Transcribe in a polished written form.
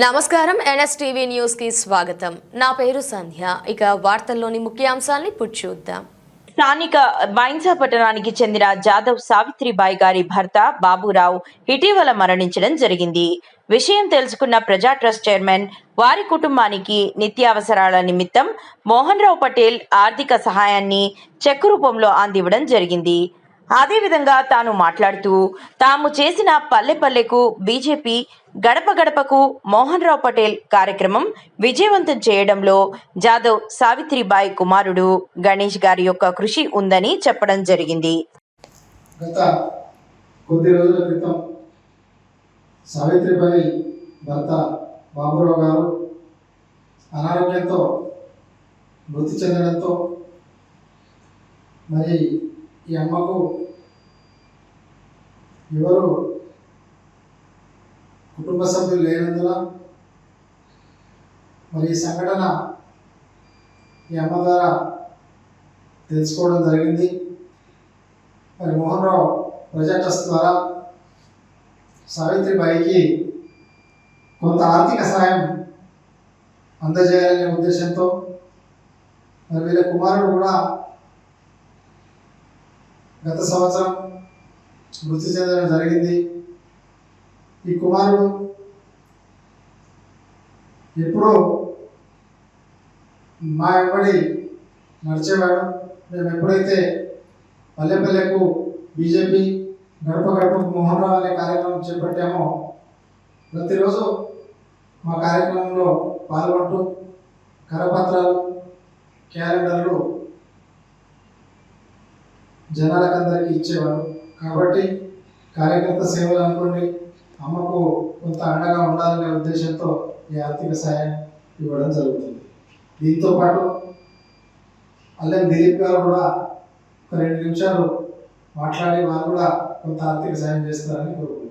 నమస్కారం NSTV news కి స్వాగతం. నా పేరు సంధ్య. ఇక వార్తల్లోని ముఖ్యాంశాలను ఇప్పుడు చూద్దాం. స్థానిక బైన్సా పట్టణానికి చెందిన జాదవ్ సావిత్రిబాయి గారి భర్త బాబురావు ఇటీవల మరణించడం జరిగింది. విషయం తెలుసుకున్న ప్రజా ట్రస్ట్ చైర్మన్ వారి కుటుంబానికి నిత్యావసరాల నిమిత్తం మోహన్ రావు పటేల్ ఆర్థిక సహాయాన్ని చెక్కు రూపంలో అందివ్వడం జరిగింది. అదేవిధంగా తాను మాట్లాడుతూ తాము చేసిన పల్లె పల్లెకు బీజేపీ గడప గడపకు మోహన్ రావు పటేల్ కార్యక్రమం విజయవంతం చేయడంలో జాదవ్ సావిత్రిబాయి కుమారుడు గణేష్ గారి యొక్క కృషి ఉందని చెప్పడం జరిగింది. గత కొద్ది రోజుల క్రితం సావిత్రిబాయి భర్త బాబురావు గారు అనారోగ్యంతో మృతి చెందడంతో మరి ఈ అమ్మకు ఎవరు కుటుంబ సభ్యులు లేనందున మరి ఈ సంఘటన ఈ అమ్మ ద్వారా తెలుసుకోవడం జరిగింది. మరి మోహన్ రావు ప్రజా ట్రస్ట్ ద్వారా సావిత్రిబాయికి కొంత ఆర్థిక సహాయం అందజేయాలనే ఉద్దేశంతో మరి వీళ్ళ కుమారుడు కూడా గత సంవత్సరం మృతి చెందడం జరిగింది. ఈ కుమారుడు ఎప్పుడూ మా వెంబడి నడిచేవాడు. మేము ఎప్పుడైతే పల్లె పల్లెకు బీజేపీ గడప గడపకు మోహన్ రావు అనే కార్యక్రమం చేపట్టామో ప్రతిరోజు మా కార్యక్రమంలో పాల్గొంటూ కరపత్రాలు, క్యాలెండర్లు జనాలకందరికీ ఇచ్చేవాడు. కాబట్టి కార్యకర్త సేవలు అనుకోండి, అమ్మకు కొంత అండగా ఉండాలనే ఉద్దేశంతో ఈ ఆర్థిక సాయం ఇవ్వడం జరుగుతుంది. దీంతో పాటు అల్లెం దిలీప్ గారు కూడా ఒక 2 నిమిషాలు మాట్లాడి వారు కూడా కొంత ఆర్థిక సాయం చేస్తారని కోరుకుంటున్నాను.